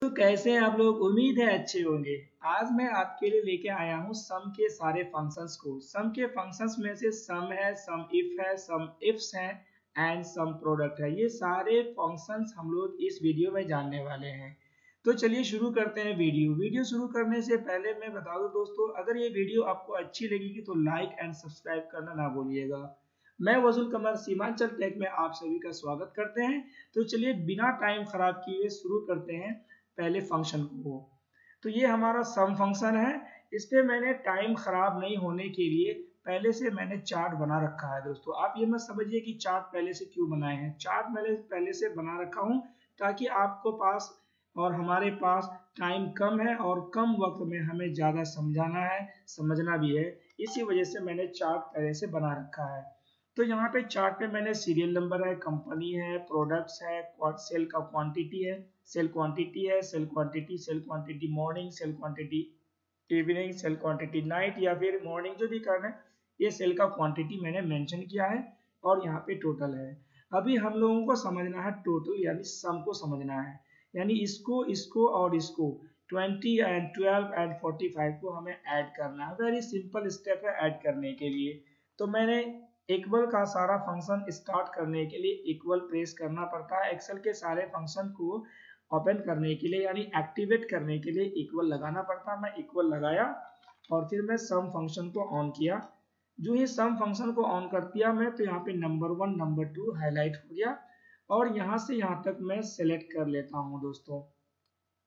तो कैसे हैं आप लोग। उम्मीद है अच्छे होंगे। आज मैं आपके लिए लेके आया हूँ सम के सारे फंक्शंस को। सम के फंक्शंस में से सम है, सम इफ है, सम इफ्स है एंड सम प्रोडक्ट है। ये सारे फंक्शंस हम लोग इस वीडियो में जानने वाले हैं। तो चलिए शुरू करते हैं वीडियो शुरू करने से पहले मैं बता दूं दोस्तों, अगर ये वीडियो आपको अच्छी लगेगी तो लाइक एंड सब्सक्राइब करना ना भूलिएगा। मैं वजुल कमर सीमांचल टेक में आप सभी का स्वागत करते हैं। तो चलिए बिना टाइम खराब किए शुरू करते हैं पहले फंक्शन को। तो ये हमारा सम फंक्शन है। इस पे मैंने टाइम खराब नहीं होने के लिए पहले से मैंने चार्ट बना रखा है। दोस्तों आप ये मत समझिए कि चार्ट पहले से क्यों बनाए हैं। चार्ट मैंने पहले से बना रखा हूँ ताकि आपको पास और हमारे पास टाइम कम है और कम वक्त में हमें ज़्यादा समझाना है, समझना भी है। इसी वजह से मैंने चार्ट पहले से बना रखा है। तो यहाँ पे चार्ट पे मैंने सीरियल नंबर है, कंपनी है, प्रोडक्ट्स है, सेल का क्वांटिटी है, सेल क्वांटिटी है, sale quantity morning, sale quantity evening, sale quantity night या फिर मॉर्निंग, जो भी करना है ये सेल का क्वांटिटी मैंने मेंशन किया है। और यहाँ पे टोटल है। अभी हम लोगों को समझना है टोटल यानी सम को समझना है। यानी इसको इसको और इसको 20 एंड 12 एंड 45 को हमें ऐड करना है। वेरी सिंपल स्टेप है ऐड करने के लिए। तो मैंने इक्वल का सारा फंक्शन स्टार्ट करने के लिए इक्वल प्रेस करना पड़ता है। एक्सेल के सारे फंक्शन को ओपन करने के लिए यानी एक्टिवेट करने के लिए इक्वल लगाना पड़ता है। मैं इक्वल लगाया और फिर मैं सम फंक्शन को ऑन किया। जो ही सम फंक्शन को ऑन कर दिया मैं, तो यहाँ पे नंबर 1 नंबर 2 हाईलाइट हो गया और यहाँ से यहाँ तक मैं सेलेक्ट कर लेता हूँ। दोस्तों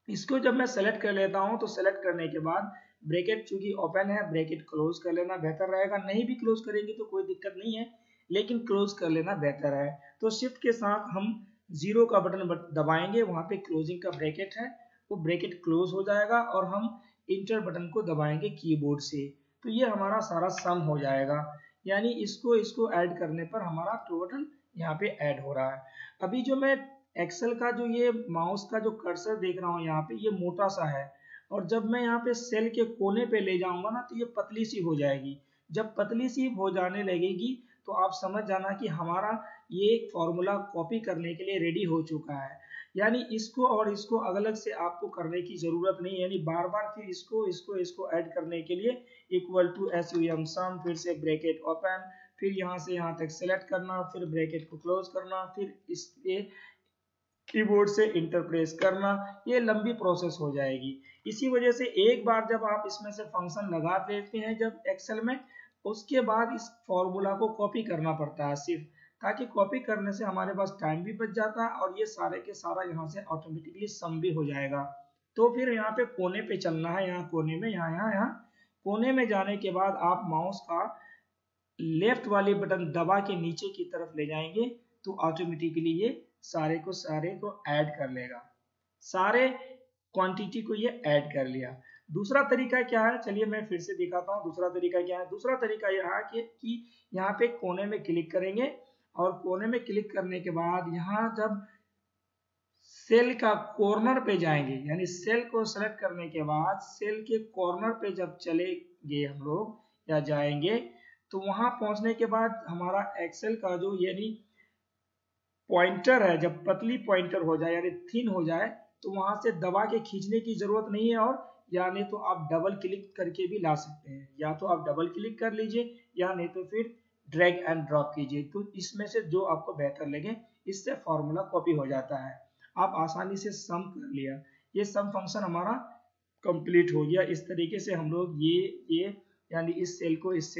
इसको जब मैं सेलेक्ट कर लेता हूँ तो सेलेक्ट करने के बाद ब्रैकेट चूंकि ओपन है, ब्रैकेट क्लोज कर लेना बेहतर रहेगा। नहीं भी क्लोज करेंगे तो कोई दिक्कत नहीं है, लेकिन क्लोज कर लेना बेहतर है। तो शिफ्ट के साथ हम 0 का बटन दबाएंगे, वहां पे क्लोजिंग का ब्रैकेट है, वो ब्रैकेट क्लोज हो जाएगा और हम इंटर बटन को दबाएंगे कीबोर्ड से। तो ये हमारा सारा सम हो जाएगा। यानी इसको इसको ऐड करने पर हमारा टोटल यहाँ पे ऐड हो रहा है। अभी जो मैं एक्सेल का जो ये माउस का जो कर्सर देख रहा हूँ यहाँ पे, ये मोटा सा है और जब मैं यहाँ पे सेल के कोने पे ले जाऊंगा ना तो ये पतली सी हो जाएगी। जब पतली सी हो जाने लगेगी तो आप समझ जाना कि हमारा ये फॉर्मूला कॉपी करने के लिए रेडी हो चुका है। यानी इसको और इसको अलग अलग से आपको करने की जरूरत नहीं है। यानी बार बार फिर इसको इसको इसको ऐड करने के लिए इक्वल टू SUM सम, फिर से ब्रैकेट ओपन, फिर यहाँ से यहाँ तक सेलेक्ट करना, फिर ब्रैकेट को क्लोज करना, फिर इसके कीबोर्ड से इंटर प्रेस करना, ये लंबी प्रोसेस हो जाएगी। इसी वजह से एक बार जब आप इसमें से फंक्शन लगा देते हैं जब एक्सेल में, उसके बाद इस फॉर्मूला को कॉपी करना पड़ता है सिर्फ, ताकि कॉपी करने से हमारे पास टाइम भी बच जाता है और ये सारे के सारा यहाँ से ऑटोमेटिकली सम भी हो जाएगा। तो फिर यहाँ पे कोने पे चलना है, यहाँ कोने में, यहाँ कोने में जाने के बाद आप माउस का लेफ्ट वाले बटन दबा के नीचे की तरफ ले जाएंगे तो ऑटोमेटिकली ये सारे को ऐड कर लेगा। सारे क्वांटिटी को ये ऐड कर लिया। दूसरा तरीका क्या है, चलिए मैं फिर से दिखाता हूँ दूसरा तरीका क्या है। दूसरा तरीका यह है कि यहाँ पे कोने में क्लिक करेंगे और कोने में क्लिक करने के बाद यहाँ जब सेल का कॉर्नर पे जाएंगे, यानी सेल को सेलेक्ट करने के बाद सेल के कॉर्नर पे जब चलेंगे हम लोग या जाएंगे, तो वहां पहुंचने के बाद हमारा एक्सेल का जो यानी पॉइंटर है, जब पतली पॉइंटर हो जाए यानी थिन हो जाए, तो वहां से दबा के खींचने की जरूरत नहीं है। और या नहीं तो आप डबल क्लिक करके भी ला सकते हैं, या तो आप डबल क्लिक कर लीजिए या नहीं तो फिर ड्रैग एंड ड्रॉप कीजिए। तो इसमें से जो आपको बेहतर लगे, इससे फॉर्मूला कॉपी हो जाता है। आप आसानी से सम कर लिया। ये सम फंक्शन हमारा कंप्लीट हो गया। इस तरीके से हम लोग ये यानी इस सेल को और इस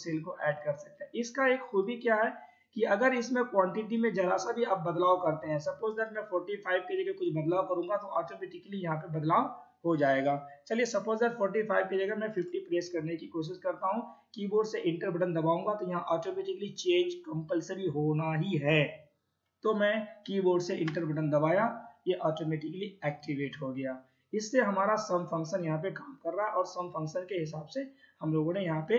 सेल को ऐड कर सकते हैं। इसका एक खूबी क्या है कि अगर इसमें क्वांटिटी में जरा सा भी आप बदलाव करते हैं, सपोज दैट मैं 45 की जगह कुछ बदलाव करूंगा तो ऑटोमेटिकली यहाँ पे बदलाव हो जाएगा। चलिए सपोज दैट 45 की जगह मैं 50 प्रेस करने की कोशिश करता हूँ, कीबोर्ड से इंटर बटन दबाऊंगा तो यहाँ ऑटोमेटिकली चेंज कंपलसरी होना ही है। तो मैं कीबोर्ड से इंटर बटन दबाया, ये ऑटोमेटिकली एक्टिवेट हो गया। इससे हमारा सम फंक्शन यहाँ पे काम कर रहा है और सम फंक्शन के हिसाब से हम लोगों ने यहाँ पे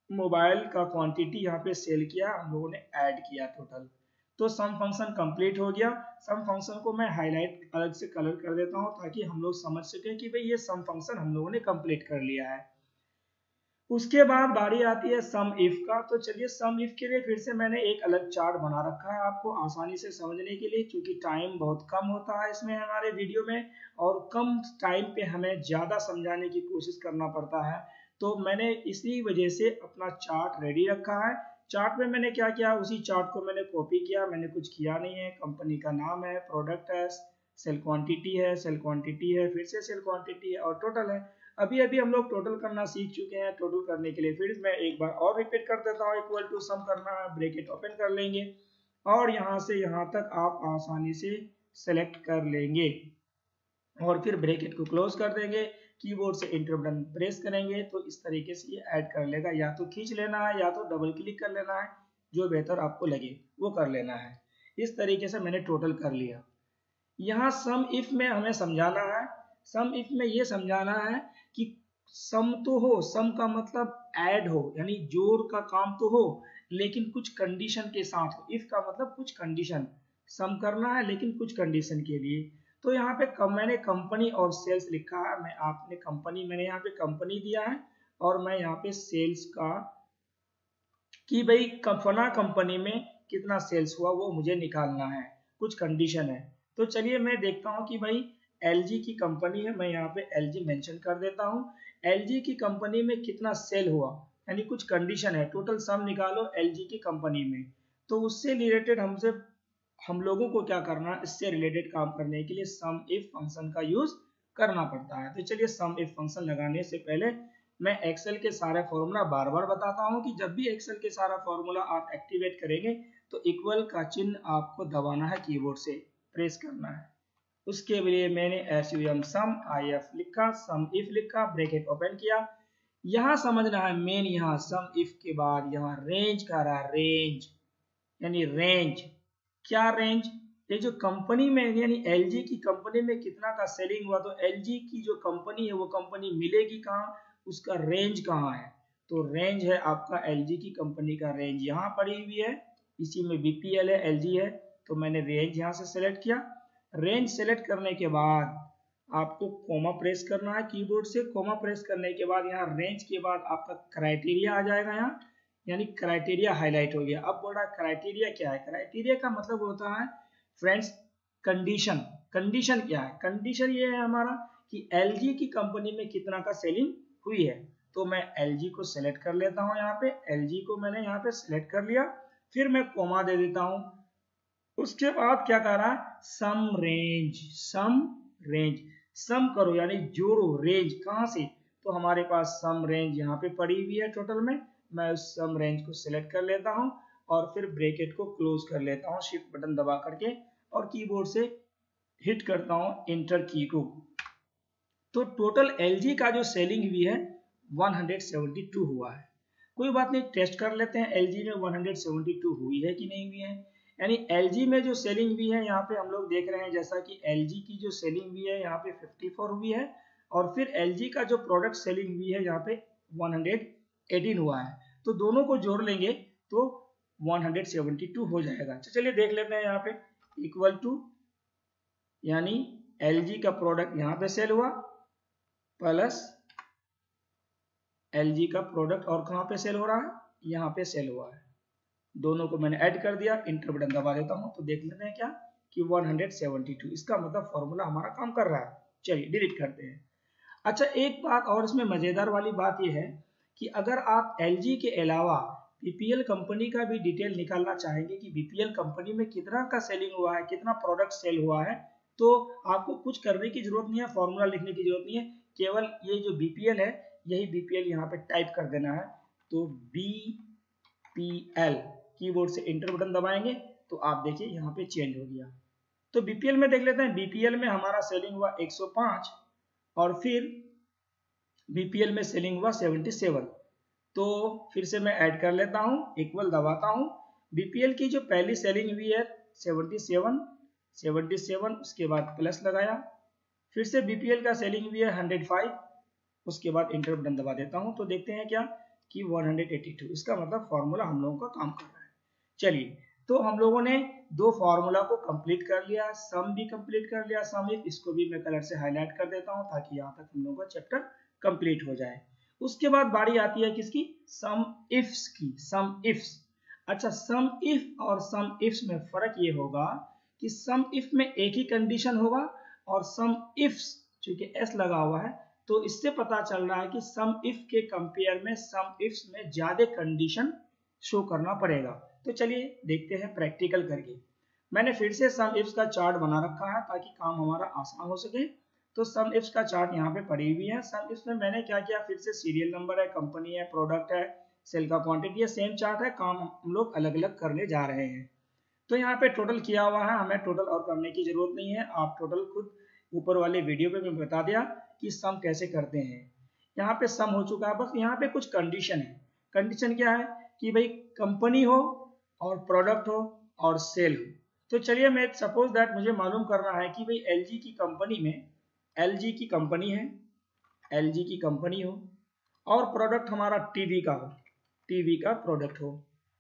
मोबाइल का क्वांटिटी यहाँ पे सेल किया, हम लोगों ने ऐड किया टोटल। तो सम फंक्शन कंप्लीट हो गया। सम फंक्शन को मैं हाईलाइट अलग से कलर कर देता हूँ ताकि हम लोग समझ सकें कि भाई ये सम फंक्शन हम लोगों ने कंप्लीट कर लिया है। उसके बाद बारी आती है सम इफ का। तो चलिए सम इफ के लिए फिर से मैंने एक अलग चार्ट बना रखा है आपको आसानी से समझने के लिए, क्योंकि टाइम बहुत कम होता है इसमें हमारे वीडियो में, और कम टाइम पे हमें ज़्यादा समझाने की कोशिश करना पड़ता है। तो मैंने इसी वजह से अपना चार्ट रेडी रखा है। चार्ट में मैंने क्या किया, उसी चार्ट को मैंने कॉपी किया, मैंने कुछ किया नहीं है। कंपनी का नाम है, प्रोडक्ट है, सेल क्वांटिटी है, सेल क्वांटिटी है, फिर से सेल क्वांटिटी है और टोटल है। अभी अभी हम लोग टोटल करना सीख चुके हैं। टोटल करने के लिए फिर मैं एक बार और रिपीट कर देता हूँ, इक्वल टू सम करना है, ब्रैकेट ओपन कर लेंगे और यहाँ से यहाँ तक आप आसानी से सेलेक्ट कर लेंगे और फिर ब्रैकेट को क्लोज कर देंगे। कीबोर्ड से एंटर बटन प्रेस करेंगे तो इस तरीके से ये ऐड कर लेगा। या तो खींच लेना है या तो डबल क्लिक कर लेना है, जो बेहतर आपको लगे वो कर लेना है। इस तरीके से मैंने टोटल कर लिया। यहाँ सम इफ में हमें समझाना है, सम इफ में ये समझाना है कि सम तो हो, सम का मतलब ऐड हो, यानी जोड़ का काम तो हो लेकिन कुछ कंडीशन के साथ हो। इफ का मतलब कुछ कंडीशन, सम करना है लेकिन कुछ कंडीशन के लिए। तो यहाँ पे मैंने कंपनी और सेल्स लिखा है, मैंने यहाँ पे कंपनी दिया है और मैं यहाँ पे सेल्स का कि भाई फला कंपनी में कितना सेल्स हुआ वो मुझे निकालना है, कुछ कंडीशन है। तो चलिए मैं देखता हूँ कि भाई एलजी की कंपनी है, मैं यहाँ पे एलजी मेंशन कर देता हूँ। एलजी की कंपनी में कितना सेल हुआ, यानी कुछ कंडीशन है, टोटल सम निकालो एलजी की कंपनी में। तो उससे रिलेटेड हम लोगों को क्या करना है, इससे रिलेटेड काम करने के लिए सम इफ फंक्शन का यूज करना पड़ता है। तो चलिए सम इफ फंक्शन लगाने से पहले मैं एक्सेल के सारे फॉर्मूला बार बार बताता हूँ कि जब भी एक्सेल के सारा फॉर्मूला आप एक्टिवेट करेंगे तो इक्वल का चिन्ह आपको दबाना है, कीबोर्ड से प्रेस करना है। उसके लिए मैंने SUM सम IF लिखा, सम इफ लिखा, ब्रैकेट ओपन किया। यहाँ समझना है मेन, यहाँ सम इफ के बाद यहाँ रेंज का रहा, रेंज यानी रेंज। क्या रेंज, ये जो कंपनी में यानी एलजी की कंपनी में कितना का सेलिंग हुआ, तो एलजी की जो कंपनी है वो कंपनी मिलेगी कहाँ, उसका रेंज कहाँ है। तो रेंज है आपका एलजी की कंपनी का रेंज यहाँ पड़ी हुई है, इसी में बीपीएल है, एलजी है। तो मैंने रेंज यहाँ से सेलेक्ट किया। रेंज सेलेक्ट करने के बाद आपको कोमा प्रेस करना है, कीबोर्ड से कोमा प्रेस करने के बाद यहाँ रेंज के बाद आपका क्राइटेरिया आ जाएगा यहाँ, यानी क्राइटेरिया हाईलाइट हो गया। अब बोल रहा है क्राइटेरिया क्या है, क्राइटेरिया का मतलब होता है फ्रेंड्स कंडीशन। कंडीशन क्या है, कंडीशन ये है हमारा कि एलजी की कंपनी में कितना का सेलिंग हुई है। तो मैं एलजी को सेलेक्ट कर लेता हूँ, यहाँ पे एलजी को मैंने यहाँ पे सेलेक्ट कर लिया, फिर मैं कोमा दे देता हूँ। उसके बाद क्या कर रहा है, सम रेंज, सम रेंज, सम करो यानी जोड़ो रेंज कहाँ से, तो हमारे पास सम रेंज यहाँ पे पड़ी हुई है टोटल में। मैं उस सम रेंज को सिलेक्ट कर लेता हूँ और फिर ब्रैकेट को क्लोज कर लेता हूँ शिफ्ट बटन दबा करके, और कीबोर्ड से हिट करता हूँ एंटर की को। तो टोटल एलजी का जो सेलिंग हुई है 172 हुआ है। कोई बात नहीं, टेस्ट कर लेते हैं एलजी में 172 हुई है कि नहीं हुई है। यानी एलजी में जो सेलिंग हुई है यहाँ पे हम लोग देख रहे हैं, जैसा कि एलजी की जो सेलिंग हुई है यहाँ पे 54 हुई है, और फिर एलजी का जो प्रोडक्ट सेलिंग हुई है यहाँ पे 118 हुआ है। तो दोनों को जोड़ लेंगे तो 172 हो जाएगा। तो चलिए देख लेते हैं यहाँ पे इक्वल टू, यानी एलजी का प्रोडक्ट यहाँ पे सेल हुआ प्लस एलजी का प्रोडक्ट और कहाँ पे सेल हो रहा है, यहाँ पे सेल हुआ है। दोनों को मैंने ऐड कर दिया, इंटर बटन दबा देता हूँ तो देख लेते हैं क्या कि 172, इसका मतलब फॉर्मूला हमारा काम कर रहा है। चलिए डिलीट करते हैं। अच्छा एक बात और इसमें मजेदार वाली बात यह है कि अगर आप एलजी के अलावा बीपीएल कंपनी का भी डिटेल निकालना चाहेंगे कि बीपीएल कंपनी में कितना का सेलिंग हुआ है, कितना प्रोडक्ट सेल हुआ है, तो आपको कुछ करने की जरूरत नहीं है, फॉर्मूला लिखने की जरूरत नहीं है, केवल ये जो बीपीएल है यही बीपीएल यहाँ पे टाइप कर देना है। तो बीपीएल कीबोर्ड से एंटर बटन दबाएंगे तो आप देखिए यहाँ पे चेंज हो गया। तो बीपीएल में देख लेते हैं, बीपीएल में हमारा सेलिंग हुआ 105 और फिर बीपीएल में सेलिंग हुआ 77। तो फिर से मैं ऐड कर लेता हूँ, इक्वल दबाता हूँ। बीपीएल की जो पहली सेलिंग हुई है 77, उसके बाद प्लस लगाया, फिर से बीपीएल का सेलिंग हुई है 105, उसके बाद इंटर बटन दबा देता हूँ तो देखते हैं क्या कि 182। इसका मतलब फॉर्मूला हम लोगों का काम कर रहा है। चलिए तो हम लोगों ने दो फॉर्मूला को कंप्लीट कर लिया, सम भी कंप्लीट कर लिया, सम इफ, इसको भी मैं कलर से हाईलाइट कर देता हूँ ताकि यहाँ तक हम लोगों का चैप्टर कंप्लीट हो जाए। उसके बाद बारी आती है किसकी, सम इफ्स की, सम इफ्स। अच्छा, सम इफ और सम इफ्स में फर्क ये होगा कि सम इफ में एक ही कंडीशन होगा और सम इफ्स चूंकि एस लगा हुआ है तो इससे पता चल रहा है कि सम इफ के कंपेयर में सम इफ्स में ज्यादा कंडीशन शो करना पड़ेगा। तो चलिए देखते हैं प्रैक्टिकल करके। मैंने फिर से सम इफ्स का चार्ट बना रखा है ताकि काम हमारा आसान हो सके। तो सम इफ्स का चार्ट यहाँ पे पड़ी हुई है। सम इफ्स में मैंने क्या किया, फिर से सीरियल नंबर है, कंपनी है, प्रोडक्ट है, सेल का क्वांटिटी है, सेम चार्ट है, काम हम लोग अलग अलग करने जा रहे हैं। तो यहाँ पे टोटल किया हुआ है, हमें टोटल और करने की जरूरत नहीं है, आप टोटल खुद ऊपर वाले वीडियो पे मैं बता दिया कि सम कैसे करते हैं। यहाँ पे सम हो चुका है, बस यहाँ पे कुछ कंडीशन है। कंडीशन क्या है कि भाई कंपनी हो और प्रोडक्ट हो और सेल हो। तो चलिए मैं सपोज दैट मुझे मालूम करना है कि भाई एलजी की कंपनी में, एलजी की कंपनी है, एलजी की कंपनी हो और प्रोडक्ट हमारा टीवी का हो, टीवी का प्रोडक्ट हो,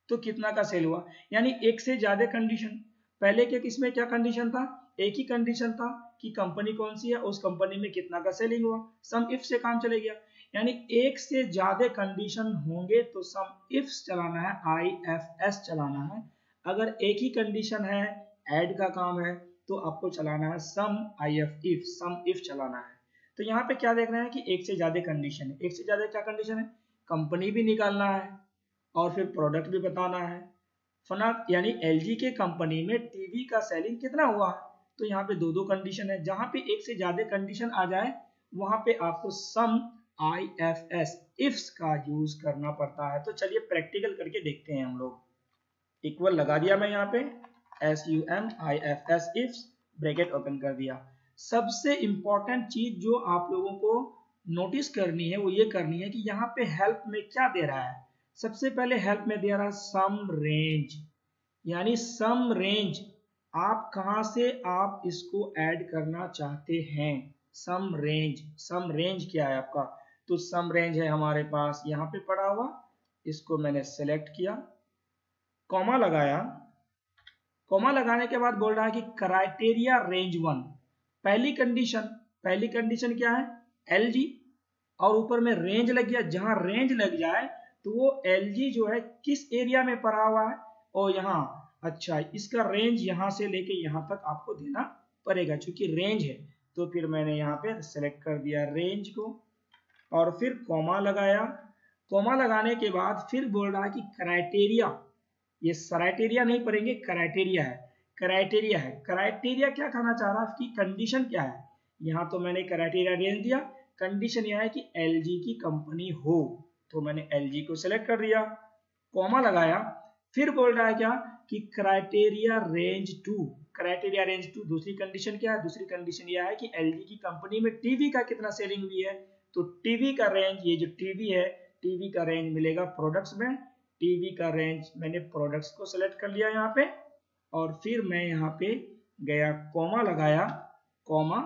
तो कितना का सेल हुआ। यानी एक से ज्यादा कंडीशन। पहले के किसमें क्या कंडीशन था, एक ही कंडीशन था कि कंपनी कौन सी है, उस कंपनी में कितना का सेलिंग हुआ, सम इफ से काम चले गया। यानी एक से ज्यादा कंडीशन होंगे तो सम इफ चलाना है, IFS चलाना है। अगर एक ही कंडीशन है, ऐड का काम है, तो आपको चलाना है सम IF, सम इफ चलाना है। तो यहाँ पे क्या देख रहे हैं कि एक से ज्यादा कंडीशन है। एक से ज्यादा क्या कंडीशन है, कंपनी भी निकालना है और फिर प्रोडक्ट भी बताना है। फना यानी एलजी के कंपनी में टीवी का सेलिंग कितना हुआ, तो यहाँ पे दो दो कंडीशन है। जहां पे एक से ज्यादा कंडीशन आ जाए वहां पे आपको सम IFS इफ्स का यूज करना पड़ता है। तो चलिए प्रैक्टिकल करके देखते हैं हम लोग। इक्वल लगा दिया मैं यहाँ पे, SUMIFS इफ्स, ब्रैकेट ओपन कर दिया। सबसे इंपॉर्टेंट चीज जो आप लोगों को नोटिस करनी है वो ये करनी है कि यहाँ पे हेल्प में क्या दे रहा है। सबसे पहले हेल्प में दे रहा है सम रेंज, यानी सम रेंज आप कहां से आप इसको ऐड करना चाहते हैं। सम रेंज, सम रेंज क्या है आपका, तो सम रेंज है हमारे पास यहाँ पे पड़ा हुआ, इसको मैंने सेलेक्ट किया, कॉमा लगाया। कॉमा लगाने के बाद बोल रहा है कि क्राइटेरिया रेंज 1, पहली कंडीशन क्या है, एलजी, और ऊपर में रेंज लग गया। जहां रेंज लग जाए तो वो एलजी जो है किस एरिया में पड़ा हुआ है, और यहाँ, अच्छा इसका रेंज यहाँ से लेके यहाँ तक आपको देना पड़ेगा क्योंकि रेंज है। तो फिर मैंने यहाँ पे सेलेक्ट कर दिया रेंज को और फिर कॉमा लगाया। कॉमा लगाने के बाद फिर बोल रहा है कि क्राइटेरिया, ये क्राइटेरिया नहीं पढ़ेंगे, क्राइटेरिया है, क्राइटेरिया है। क्राइटेरिया क्या कहना चाह रहा है कि कंडीशन क्या है। यहाँ तो मैंने क्राइटेरिया रेंज दिया, कंडीशन यह है कि एलजी की कंपनी हो, तो मैंने एलजी को सिलेक्ट कर दिया, कॉमा लगाया। फिर बोल रहा है क्या कि क्राइटेरिया रेंज 2, क्राइटेरिया रेंज 2 दूसरी कंडीशन क्या है, दूसरी कंडीशन यह है कि एलजी की कंपनी में टीवी का कितना सेलिंग हुई है। तो टीवी का रेंज, ये जो टीवी है, टीवी का रेंज मिलेगा प्रोडक्ट्स में, टीवी का रेंज मैंने प्रोडक्ट्स को सिलेक्ट कर लिया यहाँ पे, और फिर मैं यहाँ पे गया कॉमा लगाया, कॉमा,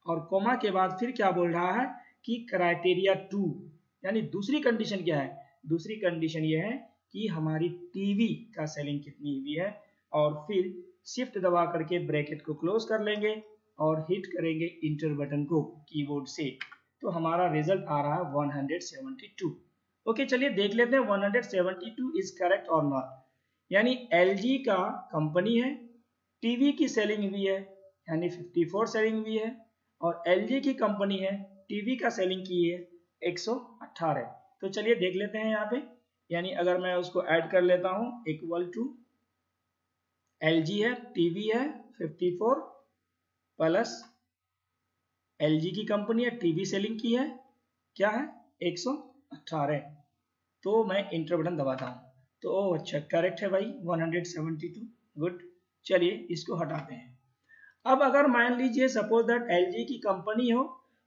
और कॉमा के बाद फिर क्या बोल रहा है कि क्राइटेरिया 2, यानी दूसरी कंडीशन क्या है, दूसरी कंडीशन ये है कि हमारी टीवी का सेलिंग कितनी हुई है। और फिर शिफ्ट दबा करके ब्रैकेट को क्लोज कर लेंगे और हिट करेंगे इंटर बटन को कीबोर्ड से, तो हमारा रिजल्ट आ रहा है 172। ओके चलिए देख लेते हैं 172 इज करेक्ट और नॉट। यानी एलजी का कंपनी है, टीवी की सेलिंग हुई है यानी 54 सेलिंग हुई है, और एलजी की कंपनी है, टीवी का सेलिंग की है 118। तो चलिए देख लेते हैं यहाँ पे, यानी अगर मैं उसको ऐड कर लेता हूँ, इक्वल टू एलजी है, टीवी है 54 प्लस एलजी की कंपनी है, टीवी सेलिंग की है क्या है 118। तो मैं इंटर बटन दबाता हूँ, तो अच्छा करेक्ट है भाई 172, गुड। चलिए इसको हटाते हैं। अब अगर मान लीजिए सपोज दैट एलजी की कंपनी हो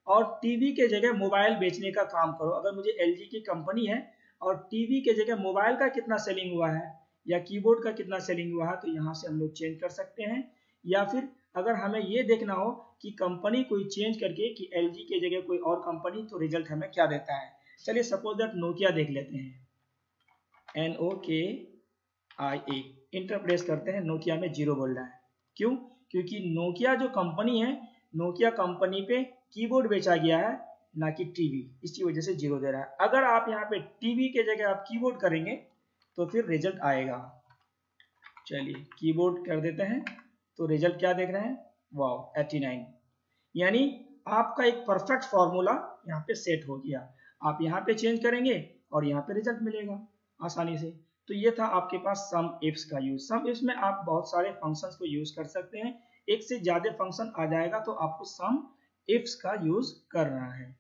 और टीवी के जगह मोबाइल बेचने का काम करो। अगर मुझे एलजी की कंपनी है और टीवी के जगह मोबाइल का कितना सेलिंग हुआ है या कीबोर्ड का कितना सेलिंग हुआ है, तो यहाँ से हम लोग चेंज कर सकते हैं। या फिर अगर हमें ये देखना हो कि कंपनी कोई चेंज करके कि एलजी के जगह कोई और कंपनी, तो रिजल्ट हमें क्या देता है। चलिए सपोज दैट नोकिया देख लेते हैं, NOKIA, इंटर प्रेस करते हैं, नोकिया में 0 बोल रहा है। क्यों? क्योंकि नोकिया जो कंपनी है, नोकिया कंपनी पे कीबोर्ड बेचा गया है, ना कि टीवी, इसी वजह से 0 दे रहा है। अगर आप यहाँ पे टीवी के जगह आप कीबोर्ड करेंगे तो फिर रिजल्ट आएगा। चलिए कीबोर्ड कर देते हैं तो रिजल्ट क्या देख रहे हैं, वाओ 89। यानी आपका एक परफेक्ट फॉर्मूला यहाँ पे सेट हो गया। आप यहाँ पे चेंज करेंगे और यहाँ पे रिजल्ट मिलेगा आसानी से। तो ये था आपके पास सम इफ्स का यूज। सम इफ्स में आप बहुत सारे फंक्शंस को यूज कर सकते हैं। एक से ज्यादा फंक्शन आ जाएगा तो आपको सम इफ्स का यूज करना है।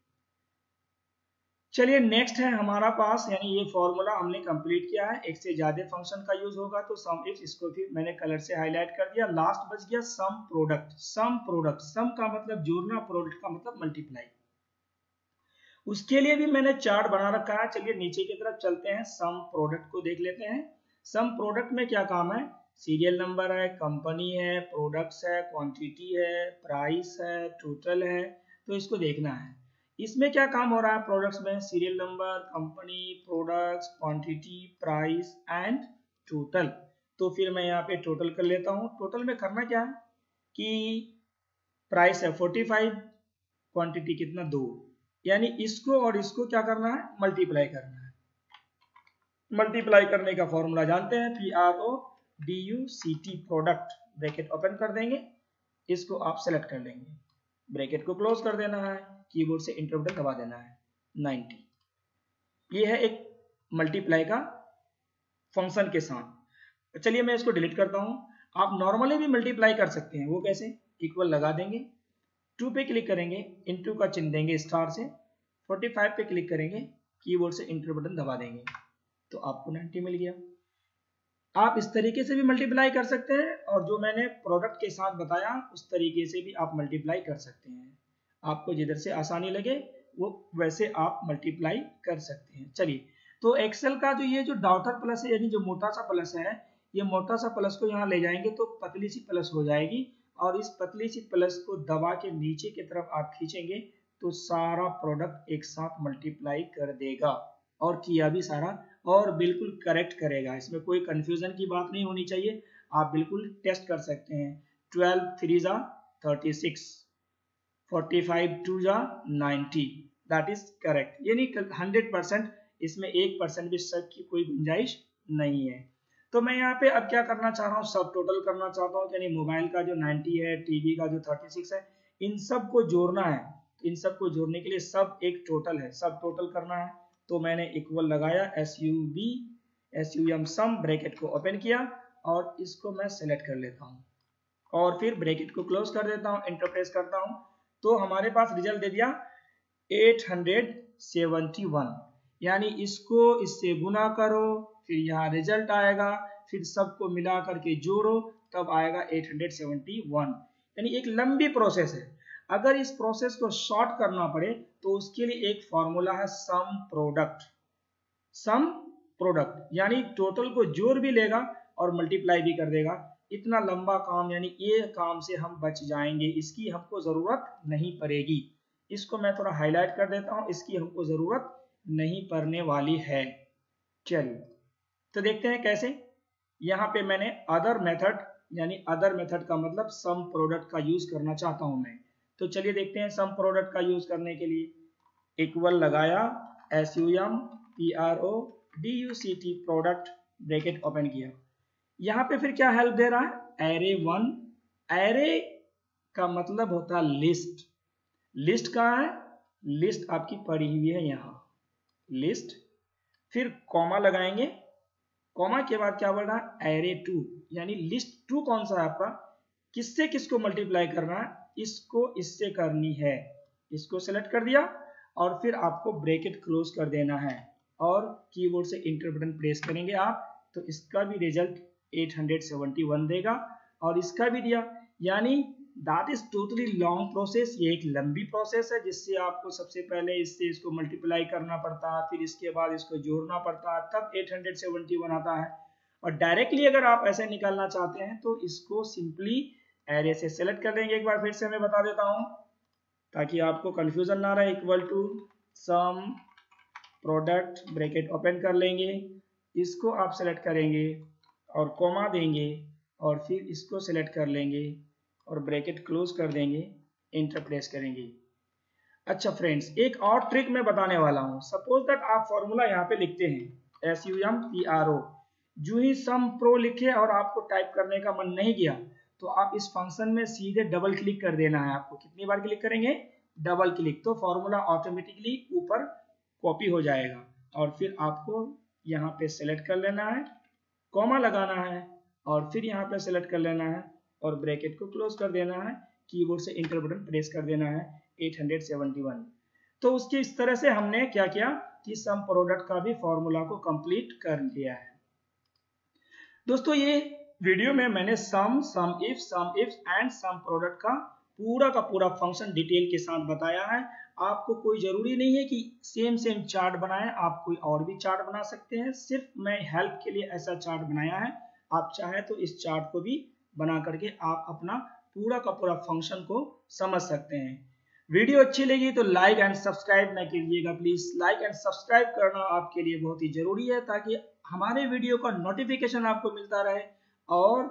चलिए नेक्स्ट है हमारा पास, यानी ये फॉर्मूला हमने कंप्लीट किया है। एक से ज्यादा फंक्शन का यूज होगा तो सम इफ्स, इसको भी मैंने कलर से हाईलाइट कर दिया। लास्ट बच गया सम प्रोडक्ट। सम प्रोडक्ट, सम का मतलब जोड़ना, प्रोडक्ट का मतलब मल्टीप्लाई। उसके लिए भी मैंने चार्ट बना रखा है। चलिए नीचे की तरफ चलते हैं, सम प्रोडक्ट को देख लेते हैं। सम प्रोडक्ट में क्या काम है, सीरियल नंबर है, कंपनी है, प्रोडक्ट्स है, क्वांटिटी है, प्राइस है, टोटल है, तो इसको देखना है। इसमें क्या काम हो रहा है प्रोडक्ट्स में, serial number, company, products, quantity, price and total. तो फिर मैं यहाँ पे टोटल कर लेता हूँ। टोटल में करना क्या है कि प्राइस है 45, क्वांटिटी कितना 2, यानी इसको और इसको क्या करना है, मल्टीप्लाई करना है। मल्टीप्लाई करने का फॉर्मूला जानते हैं, PRODUCT, प्रोडक्ट, ब्रैकेट ओपन कर देंगे, इसको आप सेलेक्ट कर लेंगे, ब्रैकेट को क्लोज कर देना है, कीबोर्ड से इंटर बटन दबा देना है, 90। ये है एक मल्टीप्लाई का फंक्शन के साथ। चलिए मैं इसको डिलीट करता हूं। आप नॉर्मली भी मल्टीप्लाई कर सकते हैं, वो कैसे, इक्वल लगा देंगे, 2 पे क्लिक करेंगे, इनटू का चिन्ह देंगे स्टार से, 45 पे क्लिक करेंगे, कीबोर्ड से इंटर बटन दबा देंगे, तो आपको 90 मिल गया। आप इस तरीके से भी मल्टीप्लाई कर सकते हैं, और जो मैंने प्रोडक्ट के साथ बताया उस तरीके से भी आप मल्टीप्लाई कर सकते हैं। आपको जिधर से आसानी लगे वो वैसे आप मल्टीप्लाई कर सकते हैं। चलिए, तो एक्सेल का जो ये जो डॉटर प्लस है, यानी जो मोटा सा प्लस है, ये मोटा सा प्लस को यहाँ ले जाएंगे तो पतली सी प्लस हो जाएगी, और इस पतली सी प्लस को दबा के नीचे की तरफ आप खींचेंगे तो सारा प्रोडक्ट एक साथ मल्टीप्लाई कर देगा, और किया भी सारा, और बिल्कुल करेक्ट करेगा। इसमें कोई कंफ्यूजन की बात नहीं होनी चाहिए, आप बिल्कुल टेस्ट कर सकते हैं। 12 3 जा 36, 45 2 जा 90, दैट इज करेक्ट, यानी 100%, इसमें 1% भी शक की कोई गुंजाइश नहीं है। तो मैं यहाँ पे अब क्या करना चाह रहा हूँ, सब टोटल करना चाहता हूँ, यानी मोबाइल का जो 90 है, टीवी का जो 36 है, इन सब को जोड़ना है। इन सब को जोड़ने के लिए सब एक टोटल है, सब टोटल करना है। तो मैंने इक्वल लगाया, SUM सम, ब्रैकेट को ओपन किया और इसको मैं सेलेक्ट कर लेता हूँ, और फिर ब्रैकेट को क्लोज कर देता हूँ, एंटर प्रेस करता हूँ, तो हमारे पास रिजल्ट दे दिया 871, यानी इसको इससे गुना करो, फिर यहाँ रिजल्ट आएगा, फिर सबको मिला करके जोड़ो, तब आएगा 871। यानी एक लंबी प्रोसेस है। अगर इस प्रोसेस को शॉर्ट करना पड़े तो उसके लिए एक फॉर्मूला है सम प्रोडक्ट। सम प्रोडक्ट यानी टोटल को जोड़ भी लेगा और मल्टीप्लाई भी कर देगा। इतना लंबा काम, यानी ये काम से हम बच जाएंगे, इसकी हमको जरूरत नहीं पड़ेगी। इसको मैं थोड़ा हाईलाइट कर देता हूं, इसकी हमको जरूरत नहीं पड़ने वाली है। चलिए तो देखते हैं कैसे। यहाँ पे मैंने अदर मेथड, यानी अदर मेथड का मतलब सम प्रोडक्ट का यूज करना चाहता हूं मैं। तो चलिए देखते हैं सम प्रोडक्ट का यूज करने के लिए इक्वल लगाया, SUM PRODUCT, product, bracket open किया। यहाँ पे फिर क्या हेल्प दे रहा है, array1। एरे का मतलब होता है लिस्ट। लिस्ट कहाँ है, लिस्ट आपकी पड़ी हुई है यहाँ, लिस्ट। फिर कॉमा लगाएंगे, कॉमा के बाद क्या बोल रहा है, array2, यानी लिस्ट 2 कौन सा है आपका, किससे किसको मल्टीप्लाई करना है, इसको इससे करनी है, इसको सेलेक्ट कर दिया, और फिर आपको ब्रैकेट क्लोज कर देना है, और कीबोर्ड से इंटर बटन प्रेस करेंगे आप, तो इसका भी रिजल्ट 871 देगा, और इसका भी दिया। यानी that is totally long process, ये एक लंबी प्रोसेस है, जिससे आपको सबसे पहले इससे इसको मल्टीप्लाई करना पड़ता है, फिर इसके बाद इसको जोड़ना पड़ता है, तब 871 आता है। और डायरेक्टली अगर आप ऐसे निकालना चाहते हैं तो इसको सिंपली एरे से सेलेक्ट कर लेंगे। एक बार फिर से मैं बता देता हूं ताकि आपको कंफ्यूजन ना रहे, equal to sum product, bracket open कर लेंगे, इसको आप सेलेक्ट करेंगे और कॉमा देंगे, और फिर इसको सेलेक्ट कर लेंगे और ब्रैकेट क्लोज कर देंगे, इंटर प्रेस करेंगे। अच्छा फ्रेंड्स, एक और ट्रिक मैं बताने वाला हूँ। सपोज दैट आप फॉर्मूला यहाँ पे लिखते हैं SUMPRO, जो ही सम प्रो लिखे और आपको टाइप करने का मन नहीं किया तो आप इस फंक्शन में सीधे डबल क्लिक कर देना है। आपको कितनी बार क्लिक करेंगे? डबल क्लिक, तो फॉर्मूला ऑटोमेटिकली ऊपर कॉपी हो जाएगा। और फिर आपको यहाँ पे सेलेक्ट कर लेना है, कॉमा लगाना है और फिर यहाँ पे सेलेक्ट कर लेना है और ब्रैकेट को क्लोज कर देना है। कीबोर्ड से इंटर बटन प्रेस कर देना है 871। तो उसके इस तरह से हमने क्या किया कि सम प्रोडक्ट का भी फॉर्मूला को कंप्लीट कर लिया है। दोस्तों ये वीडियो में मैंने सम इफ एंड सम प्रोडक्ट का पूरा फंक्शन डिटेल के साथ बताया है। आपको कोई जरूरी नहीं है कि सेम चार्ट बनाएं, आप कोई और भी चार्ट बना सकते हैं। सिर्फ मैं हेल्प के लिए ऐसा चार्ट बनाया है। आप चाहे तो इस चार्ट को भी बना करके आप अपना पूरा फंक्शन को समझ सकते हैं। वीडियो अच्छी लगी तो लाइक एंड सब्सक्राइब ना कीजिएगा प्लीज। लाइक एंड सब्सक्राइब करना आपके लिए बहुत ही जरूरी है ताकि हमारे वीडियो का नोटिफिकेशन आपको मिलता रहे और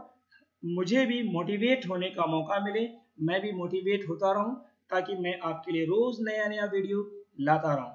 मुझे भी मोटिवेट होने का मौका मिले, मैं भी मोटिवेट होता रहूं ताकि मैं आपके लिए रोज नया वीडियो लाता रहूं।